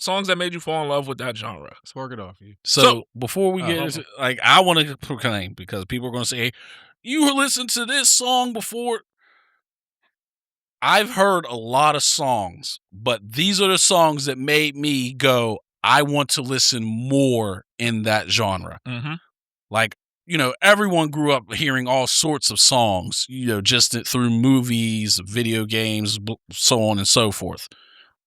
songs that made you fall in love with that genre. Spark it off, you. So before we get into, like, I want to proclaim, because people are going to say, hey, you listened to this song before. I've heard a lot of songs, but these are the songs that made me go, I want to listen more in that genre. Mm-hmm. Like, you know, everyone grew up hearing all sorts of songs, you know, just through movies, video games, so on and so forth.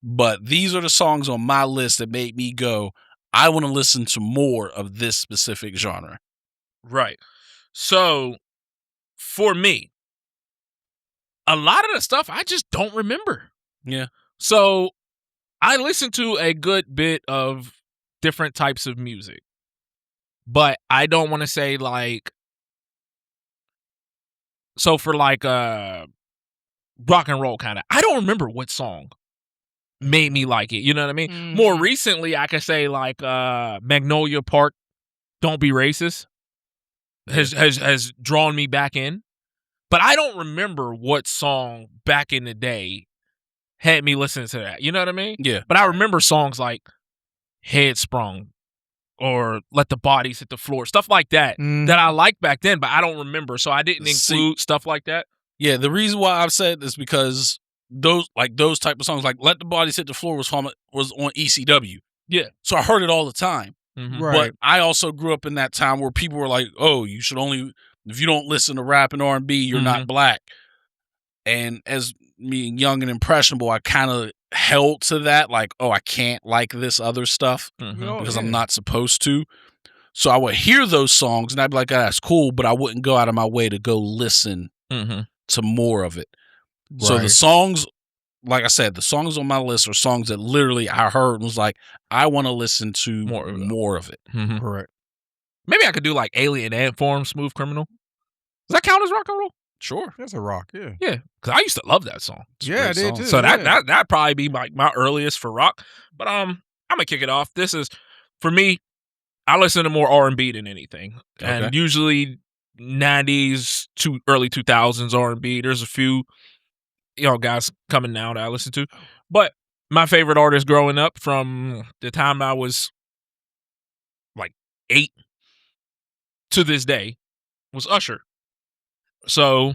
But these are the songs on my list that made me go, I want to listen to more of this specific genre. Right. So, for me, a lot of the stuff I just don't remember. Yeah. So, I listen to a good bit of different types of music. But I don't want to say, like, so for like rock and roll kind of, I don't remember what song made me like it. You know what I mean? Mm-hmm. More recently, I could say like Magnolia Park, Don't Be Racist has drawn me back in. But I don't remember what song back in the day had me listening to that. You know what I mean? Yeah. But I remember songs like Headsprung or Let the Bodies Hit the Floor, stuff like that, that I liked back then, but I don't remember. So I didn't include stuff like that. Yeah, the reason why I've said this because those type of songs, like Let the Bodies Hit the Floor was on ECW. Yeah. So I heard it all the time. Mm-hmm. Right. But I also grew up in that time where people were like, oh, you should only, if you don't listen to rap and R&B, you're not black. And as me young and impressionable, I kind of held to that, like, oh, I can't like this other stuff because I'm not supposed to. So I would hear those songs and I'd be like, oh, that's cool, but I wouldn't go out of my way to go listen to more of it. Right. So the songs, like I said, the songs on my list are songs that literally I heard and was like, I want to listen to more of it. Mm-hmm. Correct. Maybe I could do like Alien Ant Farm, Smooth Criminal. Does that count as rock and roll? Sure. That's a rock, yeah. Yeah, because I used to love that song. Yeah, I did too. So that'd probably be my earliest for rock. But I'm gonna kick it off. This is, for me, I listen to more R&B than anything. Okay. And usually 90s to early 2000s R&B. There's a few, guys coming now that I listen to. But my favorite artist growing up from the time I was like 8 to this day was Usher. So,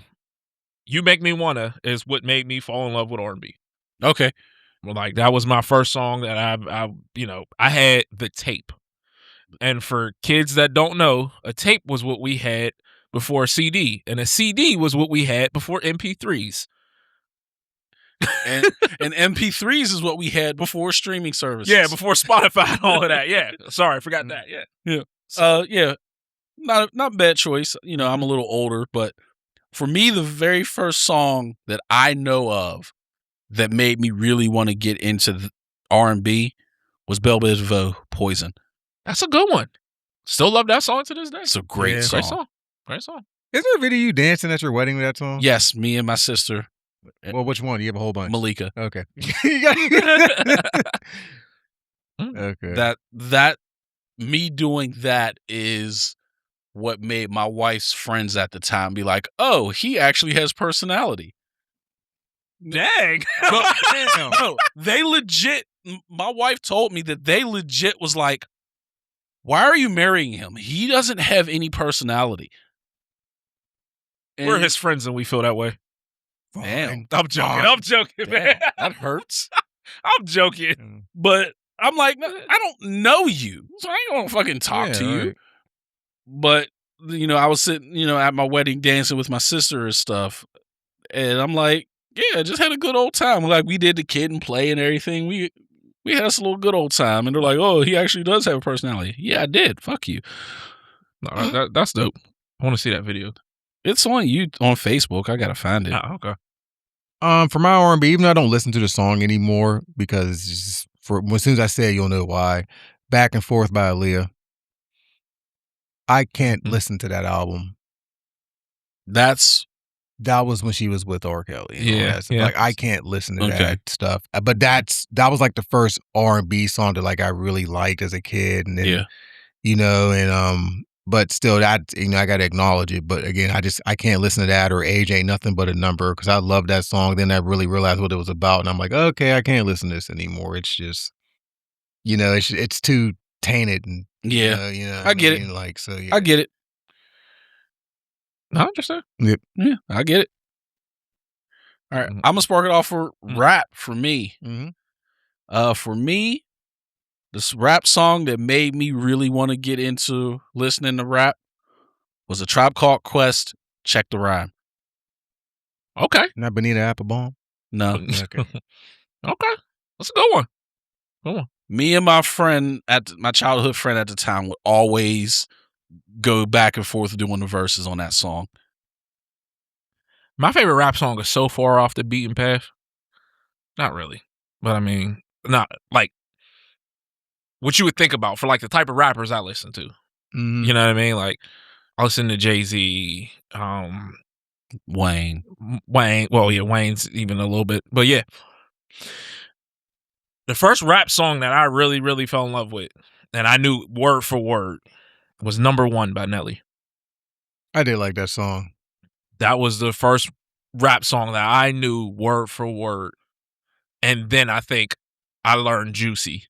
You Make Me Wanna is what made me fall in love with R&B. Okay. Well, like, that was my first song that I had the tape. And for kids that don't know, a tape was what we had before a CD. And a CD was what we had before MP3s. and MP3s is what we had before streaming services. Yeah, before Spotify and all of that. Yeah. Sorry, I forgot that. Yeah. Yeah. Yeah. Not bad choice. I'm a little older, but for me, the very first song that I know of that made me really want to get into R&B was Belle Biv DeVoe, Poison. That's a good one. Still love that song to this day. It's a great song. Great song. Is there a video of you dancing at your wedding with that song? Yes, me and my sister. Well, which one? You have a whole bunch. Malika. Okay. Okay. That me doing that is what made my wife's friends at the time be like, oh, he actually has personality. Dang. No, they legit, my wife told me that they legit was like, why are you marrying him? He doesn't have any personality. We're his friends and we feel that way. Damn. I'm joking, man. That hurts. I'm joking. But I'm like, I don't know you, so I ain't gonna fucking talk to you. Right. But, I was sitting, at my wedding dancing with my sister and stuff. And I'm like, yeah, just had a good old time. Like, we did the kid and play and everything. We had us a little good old time. And they're like, oh, he actually does have a personality. Yeah, I did. Fuck you. No, that's dope. I want to see that video. It's on Facebook. I got to find it. Oh, okay. For my R&B, even though I don't listen to the song anymore, because as soon as I say it, you'll know why. Back and Forth by Aaliyah. I can't listen to that album. That was when she was with R. Kelly. Yeah. Like, I can't listen to that stuff. But that was like the first R&B song that like I really liked as a kid. And then, but still that, I got to acknowledge it. But again, I can't listen to that or Age Ain't Nothing But a Number because I love that song. Then I really realized what it was about. And I'm like, okay, I can't listen to this anymore. It's just, it's too tainted and Yeah. I get it. Like, so yeah. I get it. I understand. Yep. Yeah, I get it. All right, I'm gonna spark it off for rap for me. For me, this rap song that made me really want to get into listening to rap was a Tribe Called Quest. Check the Rhyme. Okay. Not Bonita Applebaum? No. Okay. Okay. That's a good one. Good one. Me and my childhood friend at the time would always go back and forth doing the verses on that song. My favorite rap song is so far off the beaten path. Not really. But I mean, not like what you would think about for like the type of rappers I listen to. Mm-hmm. You know what I mean? Like I listen to Jay-Z, Wayne. Well, yeah, Wayne's even a little bit. But yeah. The first rap song that I really, really fell in love with, and I knew word for word, was Number One by Nelly. I did like that song. That was the first rap song that I knew word for word. And then I think I learned Juicy,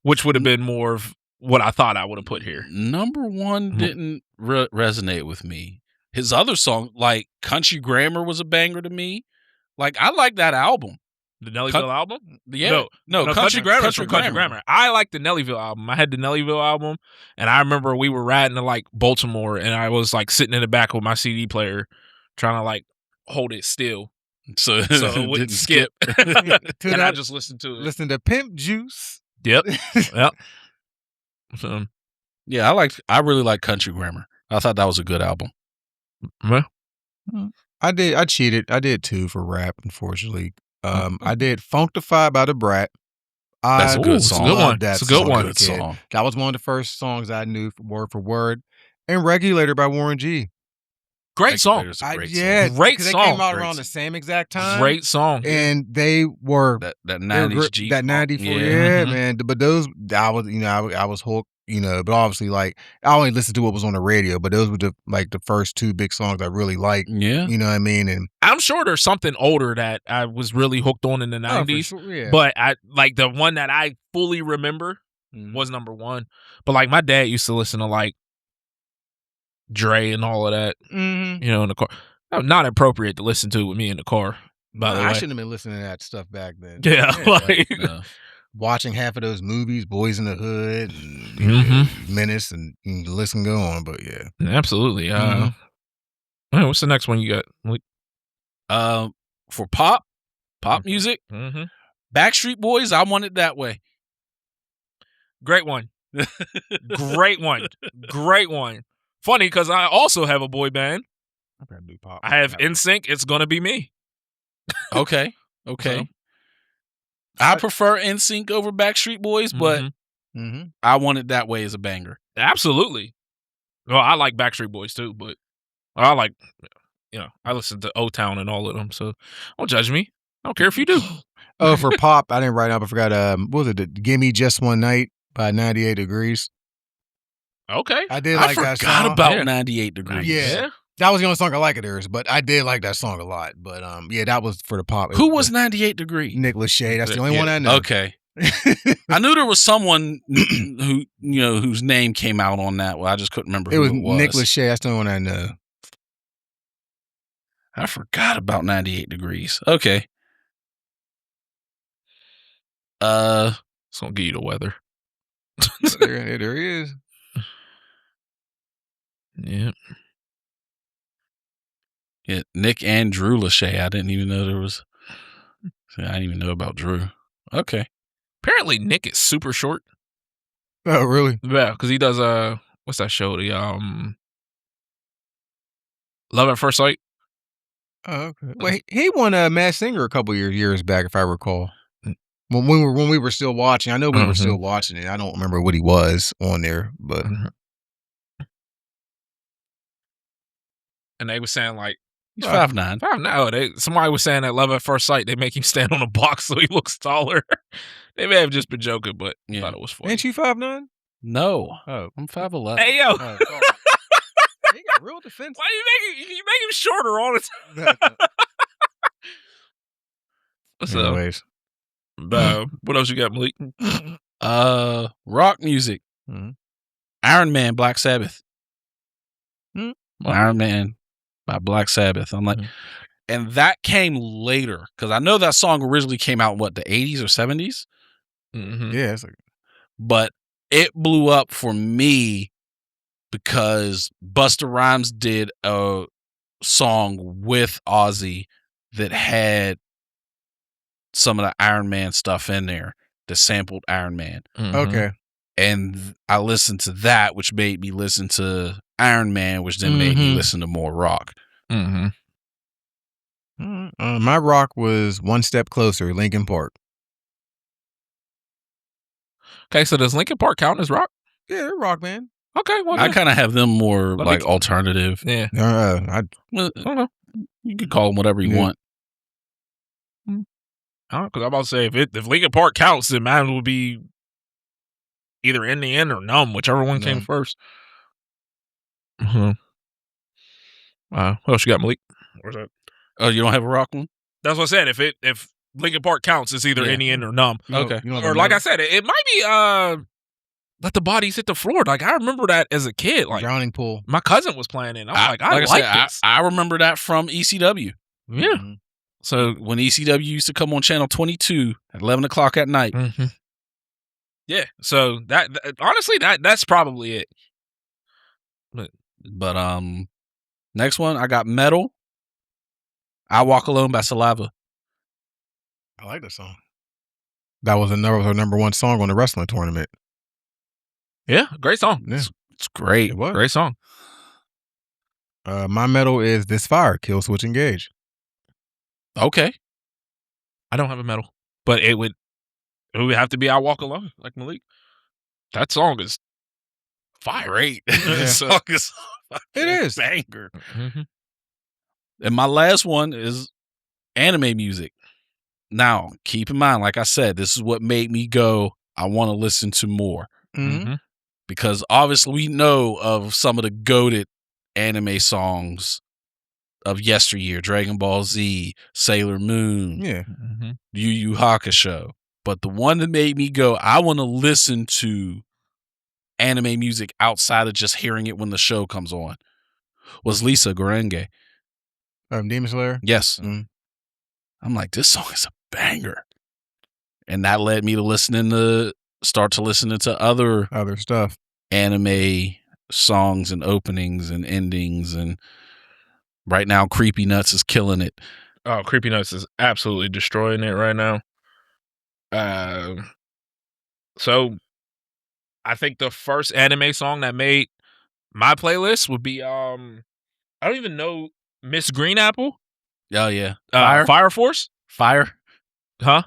which would have been more of what I thought I would have put here. Number One didn't resonate with me. His other song, like Country Grammar, was a banger to me. Like, I like that album. The Nellyville album? Yeah. No, Country Grammar. Country Grammar. I like the Nellyville album. I had the Nellyville album, and I remember we were riding to like Baltimore, and I was like sitting in the back with my CD player, trying to like hold it still, so it wouldn't skip. And I just listened to it. Listen to Pimp Juice. Yep. Yep. So, yeah, I really like Country Grammar. I thought that was a good album. Well, I cheated. I did too for rap, unfortunately. I did Funkdafied by the Brat. That's a good song. It's a good one. That was one of the first songs I knew word for word. And Regulator by Warren G. Great song. Great song. They came out around the same exact time. Great song. And they were that 90s G. That 94. Yeah, man. But those, I was hooked. But obviously, like, I only listened to what was on the radio, but those were the first two big songs I really liked. Yeah. You know what I mean? And I'm sure there's something older that I was really hooked on in the 90s. Sure, yeah. But I like the one that I fully remember was Number One. But like my dad used to listen to like Dre and all of that, in the car. Not appropriate to listen to with me in the car, by the way. I shouldn't have been listening to that stuff back then. Yeah. Watching half of those movies, Boys in the Hood, and Menace, and the list can go on. But yeah, absolutely. What's the next one you got? For pop music, Backstreet Boys. I Want It That Way. Great one. Great one. Great one. Funny because I also have a boy band. I gotta do pop. I have NSYNC. It's gonna be me. Okay. So, I prefer NSYNC over Backstreet Boys, but I Want It That Way is a banger. Absolutely. Well, I like Backstreet Boys too, but I like, I listen to O-Town and all of them, so don't judge me. I don't care if you do. Oh, for pop, I didn't write up. I forgot. What was it? Gimme Just One Night by 98 Degrees. Okay. I did like that song. I forgot about 98 Degrees. Yeah. That was the only song I like of theirs, but I did like that song a lot. But that was for the pop. Who was 98 Degrees? Nick Lachey. That's the only one I know. Okay. I knew there was someone who whose name came out on that. Well, I just couldn't remember who it was. Nick Lachey. That's the only one I know. I forgot about 98 Degrees. Okay. It's gonna give you the weather. there he is. Yeah. Yeah, Nick and Drew Lachey. I didn't even know there was. I didn't even know about Drew. Okay. Apparently, Nick is super short. Oh, really? Yeah, because he does what's that show? The Love at First Sight. Oh, okay. Well, he won a Masked Singer a couple years back, if I recall. When we were still watching, I know we were still watching it. I don't remember what he was on there, but. And they were saying like. He's 5'9". 5'9". Somebody was saying that Love at First Sight, they make him stand on a box so he looks taller. They may have just been joking, but I thought it was funny. Ain't you 5'9"? No. Oh. I'm 5'11". Hey, yo. Oh, he got real defensive. Why you make him shorter all the time? Anyways. What else you got, Malik? Rock music. Iron Man, Black Sabbath. Iron Man by Black Sabbath. I'm like, and that came later because I know that song originally came out in what, the 80s or 70s. Yeah, it's like, but it blew up for me because Busta Rhymes did a song with Ozzy that had some of the Iron Man stuff in there that sampled Iron Man. okay. And I listened to that, which made me listen to Iron Man, which then made me listen to more rock. My rock was One Step Closer, Linkin Park. Okay, so does Linkin Park count as rock? Yeah, they're rock, man. Okay, well, I kind of have them more But like alternative. yeah. I Well, I don't know. You can call them whatever you want. Because I'm about to say, if Linkin Park counts, then mine would be either In the End or Numb, whichever one came first. What else you got, Malik? Where's that? Oh, you don't have a rock one? That's what I said. If Linkin Park counts, it's either In the End or Numb. Okay. Or like I said, it might be Let the Bodies Hit the Floor. Like, I remember that as a kid. Like, Drowning Pool. my cousin was playing it. I was I like this. I remember that from ECW. Yeah. So when ECW used to come on channel 22 at 11 o'clock at night. Yeah. So that honestly, that's probably it. But next one, I got Metal. I Walk Alone by Saliva. I like that song. That was her number one song on the wrestling tournament. Yeah, great song. Yeah. It's great. It was. Great song. My metal is This Fire, Kill Switch Engage. Okay. I don't have a medal, but it would have to be I Walk Alone, like Malik. That song is fire. Great. Yeah. Song is It is. banger. And my last one is anime music. Now, keep in mind, like I said, this is what made me go, I want to listen to more. Because obviously we know of some of the goated anime songs of yesteryear, Dragon Ball Z, Sailor Moon, Yeah. Yu Yu Hakusho. But the one that made me go, I want to listen to anime music outside of just hearing it when the show comes on, was Lisa Gorenge. Demon Slayer? Yes. I'm like, this song is a banger. And that led me to start to listening to other stuff, anime songs and openings and endings. And right now, Creepy Nuts is killing it. Oh, Creepy Nuts is absolutely destroying it right now. So I think the first anime song that made my playlist would be I don't even know, Miss Green Apple. Oh yeah, Fire Force. Fire, huh?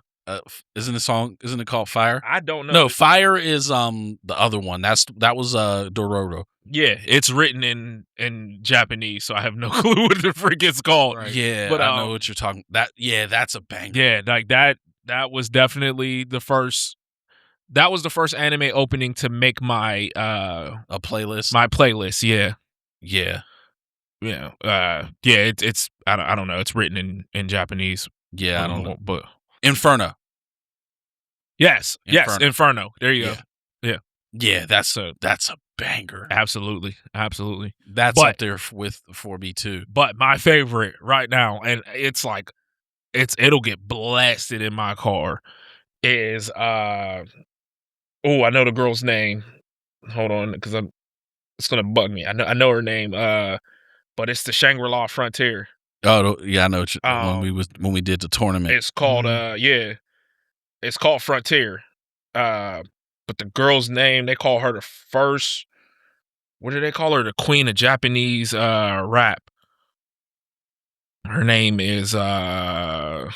Isn't it called Fire? I don't know. No, Fire is the other one. That was Dororo. Yeah, it's written in Japanese, so I have no clue what the freak it's called. Right. Yeah, but I know what you're talking. That's a banger. Yeah, like that was definitely the first. That was the first anime opening to make my a playlist. My playlist, yeah. Yeah. It's I don't know. It's written in Japanese. Yeah, I don't know. But Inferno. Yes, Inferno. There you go. Yeah, that's a banger. Absolutely. That's up there with 4B2. But my favorite right now, and it's like it'll get blasted in my car, is I know the girl's name. Hold on, because it's gonna bug me. I know her name. But it's the Shangri-La Frontier. Oh yeah, I know when we did the tournament. It's called it's called Frontier. But the girl's name, they call her the first. What do they call her? The queen of Japanese rap. Her name is the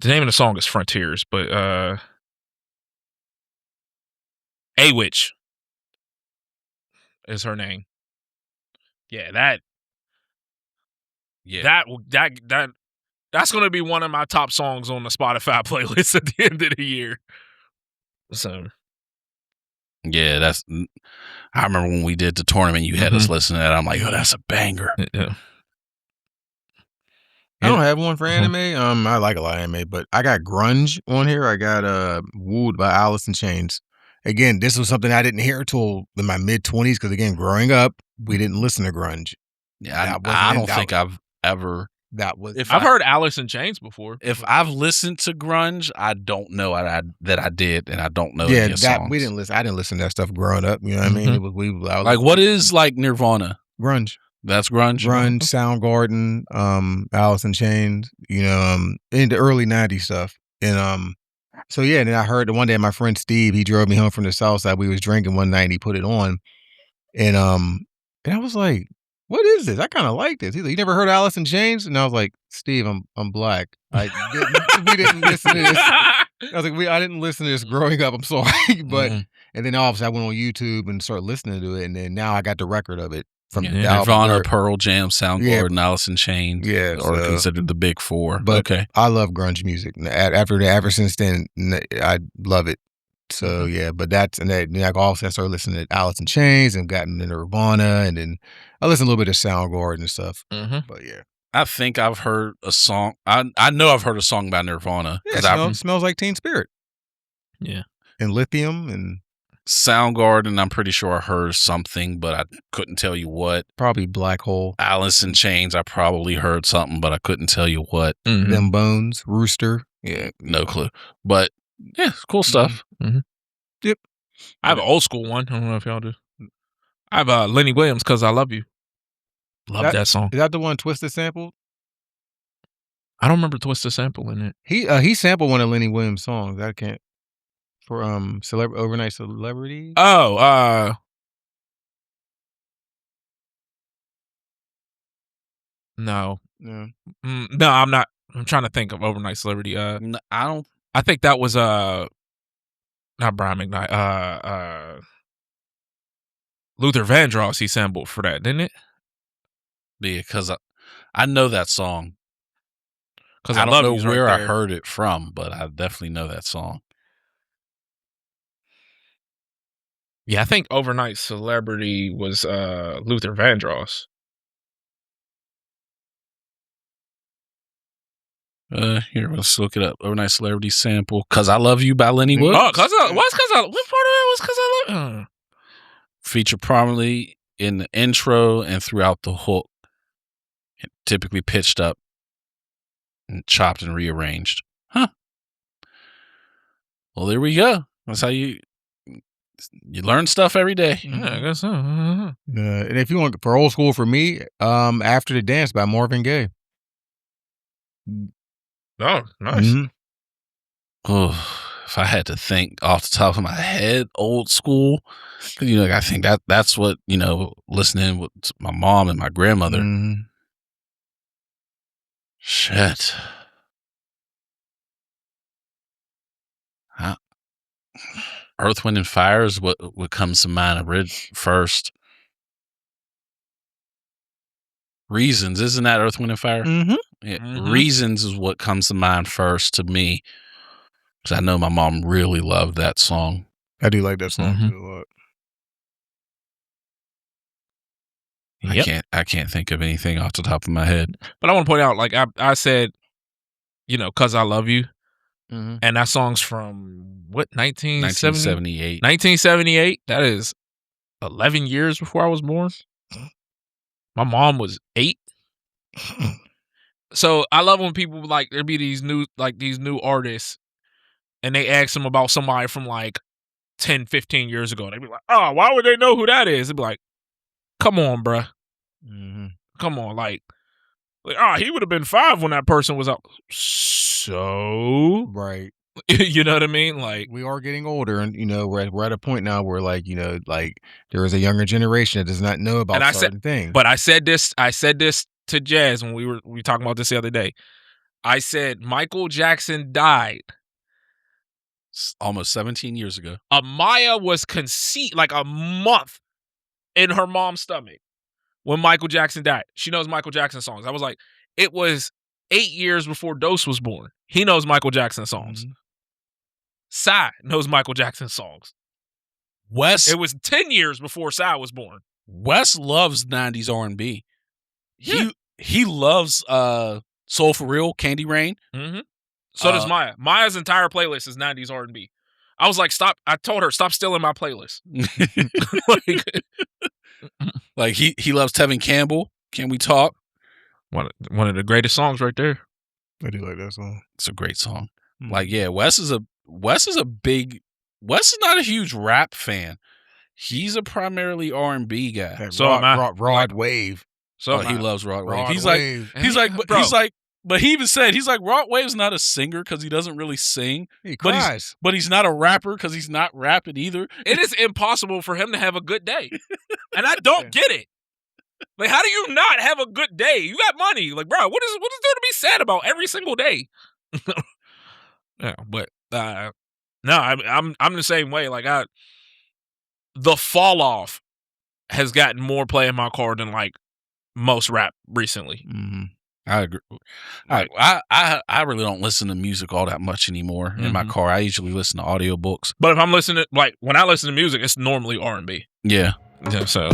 name of the song is Frontiers, but A-Witch is her name. Yeah, that's going to be one of my top songs on the Spotify playlist at the end of the year. So, yeah, I remember when we did the tournament, you had us listen to that. I'm like, oh, that's a banger. Yeah. I don't have one for anime. I like a lot of anime, but I got grunge on here. I got Wooed by Alice in Chains. Again, this was something I didn't hear till in my mid-20s because again, growing up, we didn't listen to grunge. Yeah, I don't think I've ever. That was. I've heard Alice in Chains before. If I've listened to grunge, I don't know that I did, and I don't know. Yeah, any of songs. we didn't listen. I didn't listen to that stuff growing up. You know what I mean? It was like what is like Nirvana? Grunge. That's grunge. Grunge, Soundgarden, Alice in Chains. You know, in the early '90s stuff, and so yeah. And then I heard one day my friend Steve, he drove me home from the South Side. We was drinking one night, and he put it on, and I was like, what is this? I kind of like this. He's like, you never heard Alice in Chains? And I was like, Steve, I'm black. We didn't listen to this. I was like, I didn't listen to this growing up. I'm sorry. But and then obviously I went on YouTube and started listening to it. And then now I got the record of it from Nirvana, Pearl Jam, Soundgarden, Alice in Chains. Yeah. Or considered the big four. But okay. I love grunge music. Ever since then, I love it. So yeah, but that's and then I also started listening to Alice in Chains and gotten into Nirvana, and then I listened a little bit of Soundgarden and stuff. But yeah, I think I've heard a song. I know I've heard a song by Nirvana. Yeah, smells like Teen Spirit. Yeah, and Lithium and Soundgarden. I'm pretty sure I heard something, but I couldn't tell you what. Probably Black Hole. Alice in Chains. I probably heard something, but I couldn't tell you what. Them Bones, Rooster. Yeah, no clue. But yeah, cool stuff. Yep. I have an old school one. I don't know if y'all do. I have Lenny Williams, "Cause I Love You." Love that song. Is that the one Twista sampled? I don't remember Twista sampling it. He sampled one of Lenny Williams' songs. I can't for Overnight Celebrity. Oh, no. No. No, I'm not. I'm trying to think of Overnight Celebrity. I don't. I think that was not Brian McKnight. Luther Vandross. He sampled for that, didn't it? Yeah, because I know that song. Because I don't know where I heard it from, but I definitely know that song. Yeah, I think Overnight Celebrity was Luther Vandross. Here, let's look it up. Overnight Celebrity sample, "Cause I Love You" by Lenny Williams. Oh, what part of that was "Cause I Love You"? Feature prominently in the intro and throughout the hook. Typically pitched up and chopped and rearranged. Huh. Well, there we go. That's how you learn stuff every day. Yeah, I guess so. And if you want for old school for me, "After the Dance" by Marvin Gaye. Oh, nice. Oh, if I had to think off the top of my head, old school, because I think that's what listening with my mom and my grandmother. Shit. Earth, Wind, and Fire is what comes to mind first. Reasons, isn't that Earth, Wind, and Fire? Yeah. Reasons is what comes to mind first to me, because I know my mom really loved that song. I do like that song too a lot. Yep. I can't think of anything off the top of my head. But I want to point out, like I said, "Cause I Love You," and that song's from what 1978. 1978. That is 11 years before I was born. My mom was 8. So I love when people like there be these new artists, and they ask them about somebody from like 10, 15 years ago. They be like, "Oh, why would they know who that is?" They'd be like, "Come on, bruh. Come on, like, he would have been 5 when that person was out." So, right. You know what I mean? Like, we are getting older, and we're at a point now where like there is a younger generation that does not know about certain things. But I said this to Jazz when we were talking about this the other day. I said Michael Jackson died almost 17 years ago. Amaya was conceived like a month in her mom's stomach when Michael Jackson died. She knows Michael Jackson songs. I was like, it was 8 years before Dose was born. He knows Michael Jackson songs. Psy knows Michael Jackson songs. It was 10 years before Psy was born. Wes loves 90s R&B. Yeah. He loves Soul for Real, Candy Rain. Mm-hmm. So does Maya. Maya's entire playlist is 90s R&B. I was like, stop. I told her, stop stealing my playlist. Like he loves Tevin Campbell. Can We Talk? One of the greatest songs right there. I do like that song. It's a great song. Mm. Like, yeah, Wes is not a huge rap fan. He's a primarily R&B guy. That So Rod Wave. So he loves Rod Wave. Rod He's Wave. but he even said, he's like, Rod Wave's not a singer because he doesn't really sing. He cries. But he's not a rapper because he's not rapping either. It is impossible for him to have a good day. And I don't get it. Like, how do you not have a good day? You got money. Like, bro, what is there to be sad about every single day? Yeah, but no, I'm the same way. Like, the fall off has gotten more play in my car than like most rap recently. Mm-hmm. I agree. I really don't listen to music all that much anymore in my car. I usually listen to audiobooks. But if I'm listening, like when I listen to music, it's normally R&B. Yeah. Yeah. So